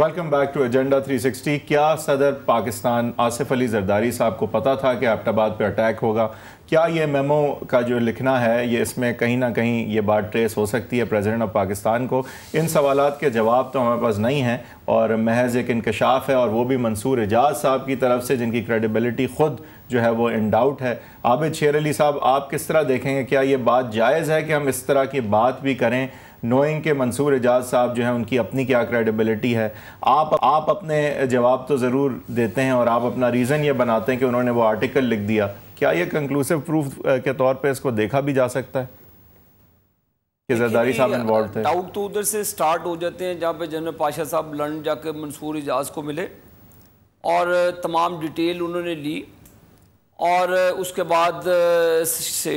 Welcome back to agenda 360۔ کیا صدر پاکستان آصف علی زرداری صاحب کو پتہ تھا کہ ایبٹ آباد پہ اٹیک ہوگا؟ کیا یہ میمو کا جو لکھنا ہے یہ اس میں کہیں نہ کہیں یہ بات ٹریس ہو سکتی ہے پریزیڈنٹ آف پاکستان کو؟ ان سوالات کے جواب تو ہمارے پاس نہیں ہیں اور محض ایک انکشاف ہے، اور وہ بھی منصور اعجاز صاحب کی طرف سے، جن کی کریڈیبلٹی خود جو ہے وہ ان ڈاؤٹ ہے۔ عابد شیر علی صاحب، آپ کس طرح دیکھیں گے؟ کیا یہ بات جائز ہے کہ ہم اس طرح کی بات بھی کریں نوئنگ کہ منصور اعجاز صاحب جو ہیں ان کی اپنی کیا کریڈیبلٹی ہے؟ آپ اپنے جواب تو ضرور دیتے ہیں اور آپ اپنا ریزن یہ بناتے ہیں کہ انہوں نے وہ آرٹیکل لکھ دیا، کیا یہ کنکلوسیو پروف کے طور پہ اس کو دیکھا بھی جا سکتا ہے کہ زرداری صاحب انوالوڈ تھے؟ ڈاؤٹ تو ادھر سے سٹارٹ ہو جاتے ہیں جہاں پہ جنرل پاشا صاحب لندن جا کے منصور اعجاز کو ملے اور تمام ڈیٹیل انہوں نے لی، اور اس کے بعد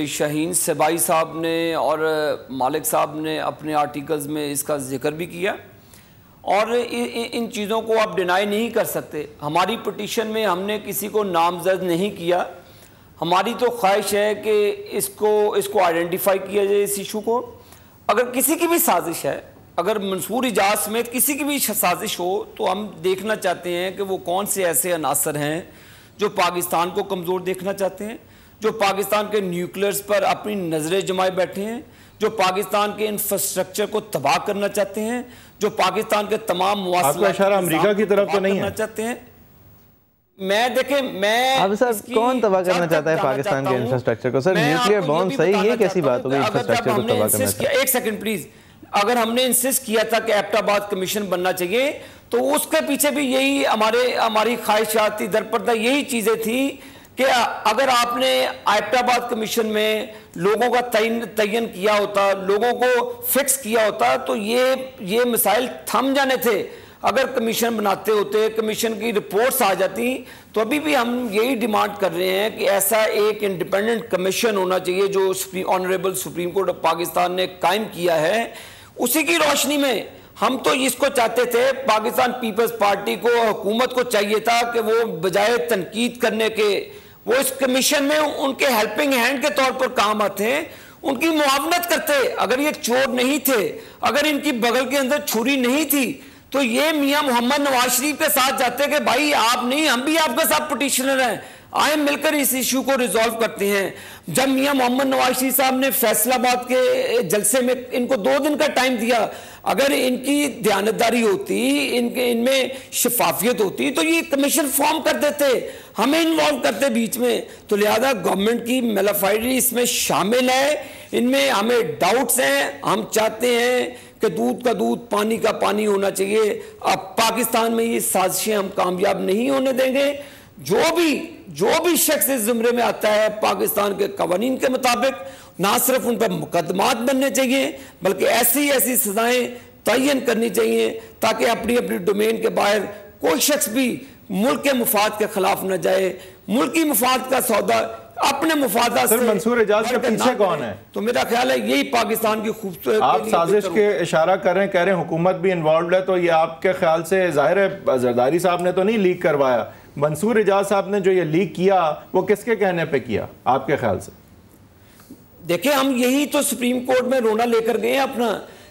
شاہین سبائی صاحب نے اور مالک صاحب نے اپنے آرٹیکلز میں اس کا ذکر بھی کیا، اور ان چیزوں کو آپ ڈینائی نہیں کر سکتے۔ ہماری پٹیشن میں ہم نے کسی کو نامزد نہیں کیا، ہماری تو خواہش ہے کہ اس کو آئیڈینٹیفائی کیا جائے اس ایشو کو۔ اگر کسی کی بھی سازش ہے، اگر منصور اعجاز سمیت کسی کی بھی سازش ہو، تو ہم دیکھنا چاہتے ہیں کہ وہ کون سے ایسے عناصر ہیں جو پاکستان کو کمزور دیکھنا چاہتے ہیں، جو پاکستان کے نیوکلیئرز پر اپنی نظریں جمائے بیٹھے ہیں، جو پاکستان کے انفراسٹرکچر کو تباہ کرنا چاہتے ہیں، جو پاکستان کے تمام مواصلات آپ کا اشارہ امریکہ کی طرف تو نہیں ہے؟ چاہتے ہیں۔ میں اب سر کون تباہ کرنا چاہتا ہے پاکستان کے انفراسٹرکچر کو؟ سر نیوکلیئر بوم صحیح ہے، کیسی بات ہو گئی انفراسٹرکچر کو تباہ کرنا چاہتا ہے؟ ایک سیکنڈ پلیز، اگر ہم نے انسسٹ کیا تھا کہ ایبٹ آباد کمیشن بننا چاہیے تو اس کے پیچھے بھی یہی ہماری خواہشات تھی، درپردہ یہی چیزیں تھیں کہ اگر آپ نے ایبٹ آباد کمیشن میں لوگوں کا تعین کیا ہوتا، لوگوں کو فکس کیا ہوتا، تو یہ مسائل تھم جانے تھے۔ اگر کمیشن بناتے ہوتے، کمیشن کی رپورٹس آ جاتی، تو ابھی بھی ہم یہی ڈیمانڈ کر رہے ہیں کہ ایسا ایک انڈیپینڈنٹ کمیشن ہونا چاہیے جو honourable supreme court of Pakistan نے قائم کیا ہے۔ اسی کی روشنی میں ہم تو اس کو چاہتے تھے، پاکستان پیپلز پارٹی کو، حکومت کو چاہیے تھا کہ وہ بجائے تنقید کرنے کے وہ اس کمیشن میں ان کے ہیلپنگ ہینڈ کے طور پر کام آتے ہیں، ان کی معاونت کرتے۔ اگر یہ چور نہیں تھے، اگر ان کی بغل کے اندر چھری نہیں تھی، تو یہ میاں محمد نواز شریف کے ساتھ جاتے کہ بھائی آپ نہیں، ہم بھی آپ کے ساتھ پٹیشنر ہیں، آئیں مل کر اس ایشو کو ریزالو کرتے ہیں۔ جب میاں محمد نواز شریف صاحب نے فیصل آباد کے جلسے میں ان کو 2 دن کا ٹائم دیا، اگر ان کی دیانتداری ہوتی، ان میں شفافیت ہوتی، تو یہ کمیشن فارم کر دیتے، ہمیں انوالو کرتے بیچ میں۔ تو لہذا گورنمنٹ کی میلافائڈری اس میں شامل ہے، ان میں ہمیں ڈاؤٹس ہیں۔ ہم چاہتے ہیں کہ دودھ کا دودھ، پانی کا پانی ہونا چاہیے۔ اب پاکستان میں یہ سازشیں ہم کامیاب نہیں ہونے دیں گے۔ جو بھی شخص اس زمرے میں آتا ہے، پاکستان کے قوانین کے مطابق نہ صرف ان پر مقدمات بننے چاہیے، بلکہ ایسی سزائیں تعین کرنی چاہیے تاکہ اپنی ڈومین کے باہر کوئی شخص بھی ملک کے مفاد کے خلاف نہ جائے۔ ملکی مفاد کا سودا اپنے مفادات سے۔ سر منصور اعجاز کے پیچھے کون ہے؟ تو میرا خیال ہے یہی پاکستان کی خوبصورت۔ آپ سازش کے اشارہ کر رہے ہیں، کہہ رہے ہیں حکومت بھی انوالوڈ ہے، تو یہ آپ کے خیال سے ظاہر ہے زرداری صاحب نے تو نہیں لیک کروایا؟ منصور اعجاز صاحب نے جو یہ لیک کیا وہ کس کے کہنے پہ کیا آپ کے خیال سے؟ دیکھیں، ہم یہی تو سپریم کورٹ میں رونا لے کر گئے ہیں اپنا،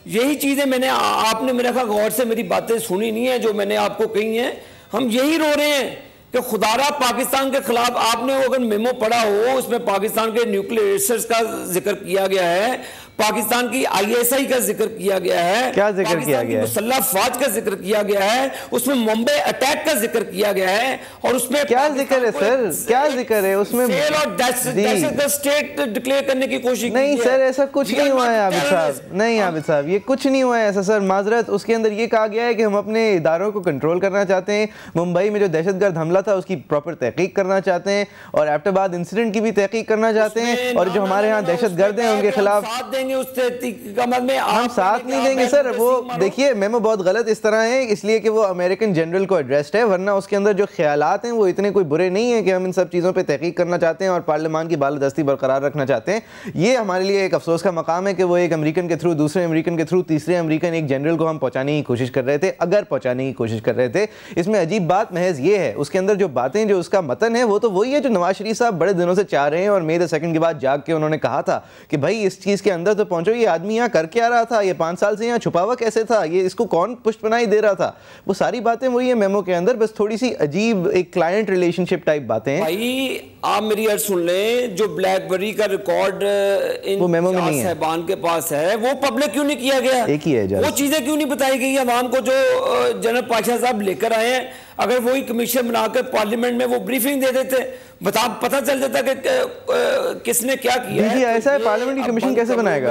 یہی چیزیں آپ نے میرا خیال غور سے میری باتیں سنی نہیں ہیں جو میں نے آپ کو کہی ہیں۔ ہم یہی رو رہے ہیں کہ خدارہ پاکستان کے خلاف آپ نے اگر میمو پڑھا ہو، اس میں پاکستان کے نیوکلیئر ریسرچ کا ذکر کیا گیا ہے، پاکستان کی ISI کا ذکر کیا گیا ہے، کیا ذکر کیا گیا ہے؟ مسلح افواج کا ذکر کیا گیا ہے، اس میں ممبئی اٹیک کا ذکر کیا گیا ہے، اور اس میں کیا ذکر ہے سر؟ کیا ذکر ہے اس میں؟ فیل اور دہشت اسٹیٹ ڈکلیئر کرنے کی کوشش کی ہے۔ نہیں سر، ایسا کچھ نہیں ہوا ہے عابد صاحب، نہیں عابد صاحب یہ کچھ نہیں ہوا ہے ایسا سر، معذرت۔ اس کے اندر یہ کہا گیا ہے کہ ہم اپنے اداروں کو کنٹرول کرنا چاہتے ہیں، ممبئی میں جو دہشت گرد حملہ تھا اس کی پراپر تحقیق کرنا چاہتے ہیں، اور ایبٹ آباد انسیڈنٹ کی بھی تحقیق کرنا چاہتے ہیں، اور جو ہمارے ہاں دہشت گرد ہیں ان کے خلاف ساتھ دیں گے اس تحقیق۔ ہم ساتھ نہیں دیں گے سر۔ وہ دیکھیے میمو بہت غلط اس طرح ہے اس لیے کہ وہ امریکن جنرل کو ایڈریسڈ ہے، ورنہ اس کے اندر جو خیالات ہیں وہ اتنے کوئی برے نہیں ہیں کہ ہم ان سب چیزوں پہ تحقیق کرنا چاہتے ہیں اور پارلیمان کی بالادستی برقرار رکھنا چاہتے ہیں۔ یہ ہمارے لیے ایک افسوس کا مقام ہے کہ وہ ایک امریکن کے تھرو، دوسرے امریکن کے تھرو، تیسرے امریکن ایک جنرل کو ہم پہنچانے کی کوشش کر رہے تھے، اگر پہنچانے کی کوشش کر رہے تھے۔ اس میں عجیب بات محض یہ ہے، اس کے اندر جو باتیں، جو اس کا متن ہے، وہ تو وہی ہے جو نواز شریف صاحب بڑے دنوں سے چاہ رہے ہیں، اور مئی 2 کے بعد جاگ کے انہوں نے کہا تھا کہ بھائی اس چیز کے اندر تو پہنچو یہ آدمی یہاں کر کے آ رہا تھا, یہ 5 سال سے یہاں چھپا ہوا کیسے تھا, یہ اس کو کون پشت پناہی دے رہا تھا, وہ ساری باتیں وہی ہے میمو کے اندر, بس تھوڑی سی عجیب ایک کلائنٹ ریلیشن شپ ٹائپ باتیں ہیں. بھائی آپ میری عرض سن لیں, جو بلیک بیری کا ریکارڈ ان صاحبان کے پاس ہے وہ پبلک کیوں نہیں کیا گیا, ایک ہی ہے, وہ چیزیں کیوں نہیں بتائی گئی عوام کو جو جنرل پاشا صاحب لے کر آئے ہیں؟ اگر وہی کمیشن بنا کر پارلیمنٹ میں وہ بریفنگ دے دیتے, پتہ چل جاتا کہ کس نے کیا کیا ہے. ایسا ہے پارلیمنٹ کی کمیشن کیسے بنائے گا؟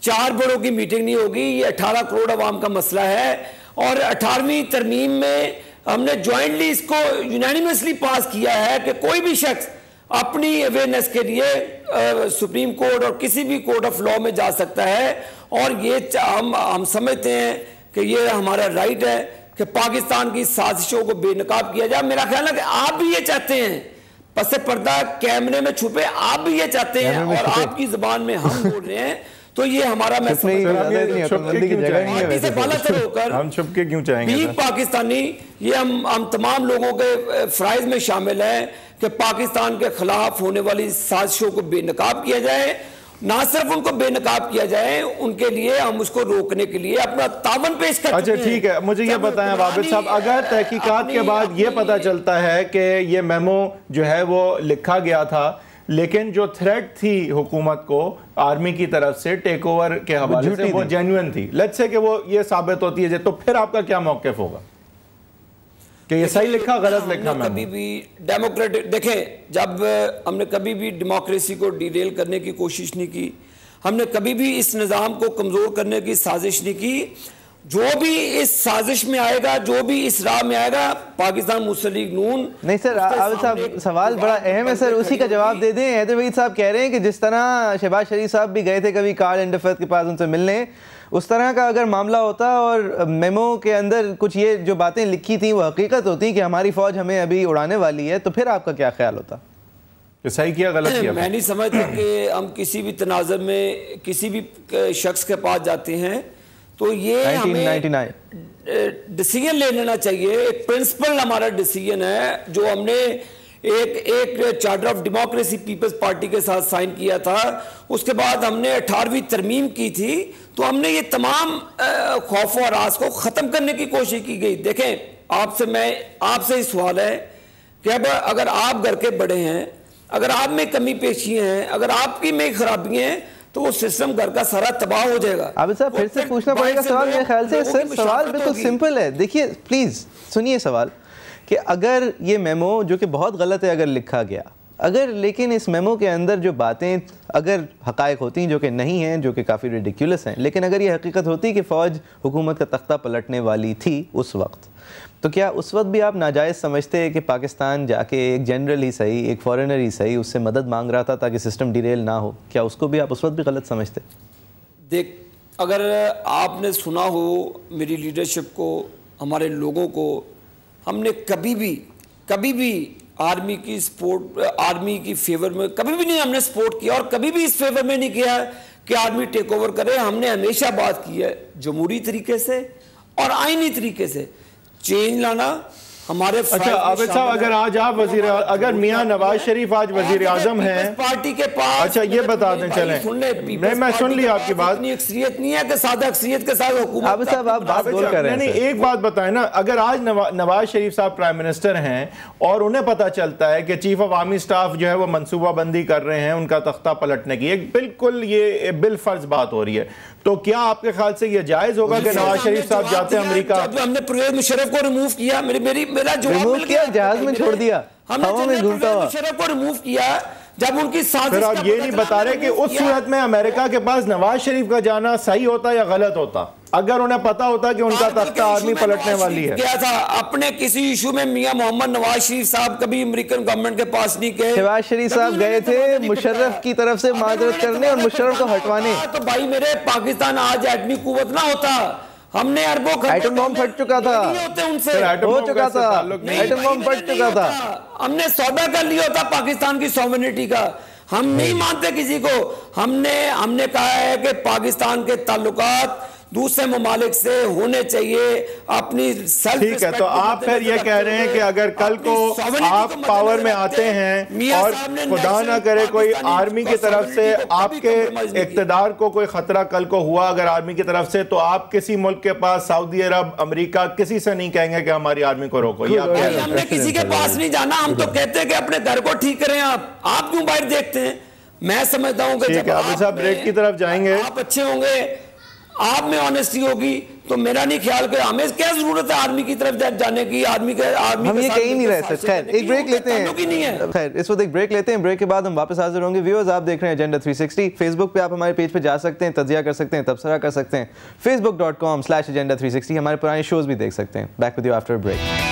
4 بڑوں کی میٹنگ نہیں ہوگی, یہ 18 کروڑ عوام کا مسئلہ ہے, اور 18ویں ترمیم میں ہم نے جوائنٹلی اس کو یونینیمسلی پاس کیا ہے کہ کوئی بھی شخص اپنی اویئرنیس کے لیے سپریم کورٹ اور کسی بھی کورٹ آف لا میں جا سکتا ہے, اور یہ ہم سمجھتے ہیں کہ یہ ہمارا رائٹ ہے کہ پاکستان کی سازشوں کو بے نقاب کیا جائے. میرا خیال ہے کہ آپ بھی یہ چاہتے ہیں, پس پردہ کیمرے میں چھپے آپ بھی یہ چاہتے ہیں, اور آپ کی زبان میں ہم بول رہے ہیں, تو یہ ہمارا پاکستانی, یہ ہم تمام لوگوں کے فرائض میں شامل ہیں کہ پاکستان کے خلاف ہونے والی سازشوں کو بے نقاب کیا جائے. نہ صرف ان کو بے نقاب کیا جائے, ان کے لیے ہم اس کو روکنے کے لیے اپنا تعاون پیش کرتے ہیں. اچھا ٹھیک ہے, مجھے یہ بتائیں عابد صاحب, اگر تحقیقات کے بعد یہ پتہ چلتا ہے کہ یہ میمو جو ہے وہ لکھا گیا تھا, لیکن جو تھریٹ تھی حکومت کو آرمی کی طرف سے ٹیک اوور کے حوالے سے وہ جینوئن تھی, لیٹس سے کہ وہ یہ ثابت ہوتی ہے, تو پھر آپ کا کیا موقف ہوگا کہ یہ صحیح لکھا غلط لکھا؟ میں کبھی بھی ڈیموکریٹک دیکھیں, جب ہم نے کبھی بھی ڈیموکریسی کو ڈیریل کرنے کی کوشش نہیں کی, ہم نے کبھی بھی اس نظام کو کمزور کرنے کی سازش نہیں کی. جو بھی اس سازش میں آئے گا, جو بھی اس راہ میں آئے گا, پاکستان مسلم لیگ نون. نہیں سر, عابد صاحب سوال بڑا اہم ہے سر, اسی کا جواب دے دیں. حیدر وحید صاحب کہہ رہے ہیں کہ جس طرح شہباز شریف صاحب بھی گئے تھے کبھی کارل انڈرفت کے پاس ان سے ملنے, اس طرح کا اگر معاملہ ہوتا اور میمو کے اندر کچھ یہ جو باتیں لکھی تھیں وہ حقیقت ہوتی کہ ہماری فوج ہمیں ابھی اڑانے والی ہے, تو پھر آپ کا کیا خیال ہوتا کہ صحیح کیا غلط کیا؟ میں نہیں سمجھتا کہ ہم کسی بھی تناظر میں کسی بھی شخص کے پاس جاتے ہیں تو یہ ہمیں ڈیسیجن لے لینا چاہیے. ایک پرنسپل ہمارا ڈیسیجن ہے جو ہم نے ایک charter of democracy Peoples Party کے ساتھ سائن کیا تھا, اس کے بعد ہم نے 18ویں ترمیم کی تھی, تو ہم نے یہ تمام خوف و ہراس کو ختم کرنے کی کوشش کی گئی. دیکھیں آپ سے ہی سوال ہے کہ اب اگر آپ گھر کے بڑے ہیں, اگر آپ میں کمی پیشی ہیں, اگر آپ کی میں خرابیاں ہیں, تو وہ سسٹم گھر کا سارا تباہ ہو جائے گا. عابد صاحب پھر سے پوچھنا پڑے گا سوال, میرے خیال سے سر سوال بالکل سمپل ہے. دیکھیے پلیز سنیے سوال, کہ اگر یہ میمو جو کہ بہت غلط ہے اگر لکھا گیا, اگر لیکن اس میمو کے اندر جو باتیں اگر حقائق ہوتی ہیں جو کہ نہیں ہیں, جو کہ کافی ریڈیکیولس ہیں, لیکن اگر یہ حقیقت ہوتی کہ فوج حکومت کا تختہ پلٹنے والی تھی اس وقت, تو کیا اس وقت بھی آپ ناجائز سمجھتے کہ پاکستان جا کے ایک جنرل ہی صحیح, ایک فورنر ہی صحیح, اس سے مدد مانگ رہا تھا تاکہ سسٹم ڈیریل نہ ہو, کیا اس کو بھی آپ اس وقت بھی غلط سمجھتے؟ دیکھ, اگر آپ نے سنا ہو میری لیڈرشپ کو, ہمارے لوگوں کو, ہم نے کبھی بھی آرمی کی سپورٹ, آرمی کی فیور میں کبھی بھی نہیں ہم نے سپورٹ کیا, اور کبھی بھی اس فیور میں نہیں کیا کہ آرمی ٹیک اوور کرے. ہم نے ہمیشہ بات کی ہے جمہوری طریقے سے اور آئینی طریقے سے چینج لانا ہمارے. اچھا عابد صاحب, اگر آج آپ اگر میاں نواز شریف آج وزیر اعظم ہیں پارٹی کے پاس, اچھا یہ بتا دیں, چلیں میں سن لی آپ کی بات, اتنی اکثریت نہیں ہے کہ سادہ اکثریت کے ساتھ حکومت. عابد صاحب آپ بات بول کر رہے ہیں, نہیں ایک بات بتائیں نا, اگر آج نواز شریف صاحب پرائم منسٹر ہیں اور انہیں پتہ چلتا ہے کہ چیف آف آرمی سٹاف جو ہے وہ منصوبہ بندی کر رہے ہیں ان کا تختہ پلٹنے کی, ایک بالکل یہ بالفرض بات ہو رہی ہے, تو کیا آپ کے خیال سے یہ جائز ہوگا کہ نواز شریف صاحب جاتے ہیں امریکہ؟ ہم نے پرویز مشرف کو ریموو کیا, میرا جواب مل گیا, جہاز میں چھوڑ دیا, ہم نے پرویز مشرف کو ریموو کیا جب ان کی سازش. پھر آپ یہ نہیں بتا رہے کہ اس صورت میں امریکہ کے پاس نواز شریف کا جانا صحیح ہوتا یا غلط ہوتا, اگر انہیں پتا ہوتا کہ ان کا تختہ آرمی پلٹنے والی ہے؟ کیا تھا اپنے کسی ایشو میں میاں محمد نواز شریف صاحب کبھی امریکن گورنمنٹ کے پاس نہیں گئے. شہباز شریف صاحب گئے تھے مشرف کی طرف سے معذرت کرنے اور مشرف کو ہٹوانے. تو بھائی میرے, پاکستان آج ایٹمی قوت نہ ہوتا, ہم نے اربوں ایٹم بم پھٹ چکا تھا, ہو چکا تھا, ایٹم بم پھٹ چکا تھا, ہم نے سودا کر لیا ہوتا پاکستان کی سوورنٹی کا. ہم نہیں مانتے کسی کو, ہم نے کہا ہے کہ پاکستان کے تعلقات دوسرے ممالک سے ہونے چاہیے اپنی سیلف ٹھیک ہے. تو آپ پھر یہ کہہ رہے ہیں کہ اگر کل کو آپ پاور میں آتے ہیں اور خدا نہ کرے کوئی آرمی کی طرف سے آپ کے اقتدار کو کوئی خطرہ کل کو ہوا اگر آرمی کی طرف سے، تو آپ کسی ملک کے پاس، سعودی عرب، امریکہ، کسی سے نہیں کہیں گے کہ ہماری آرمی کو روکو؟ ہم نے کسی کے پاس نہیں جانا، ہم تو کہتے ہیں کہ اپنے گھر کو ٹھیک کریں. آپ کیوں باہر دیکھتے ہیں؟ میں سمجھتا ہوں کہ جب بریک کی طرف جائیں گے، آپ اچھے ہوں گے، آپ میں آنیسٹی ہوگی، تو میرا نہیں خیال کہ ہمیں کیا ضرورت ہے آرمی کی طرف جانے کی. ہم یہ کہیں نہیں رہے سر. خیر ایک بریک لیتے ہیں. خیر اس وقت ایک بریک لیتے ہیں. بریک کے بعد ہم واپس حاضر ہوں گے. ویورز آپ دیکھ رہے ہیں ایجنڈا 360. فیس بک پہ آپ ہمارے پیج پہ جا سکتے ہیں، تجزیہ کر سکتے ہیں، تبصرہ کر سکتے ہیں. facebook.com/agenda360 ہمارے پرانے شوز بھی دیکھ سکتے ہیں. Back with you after break.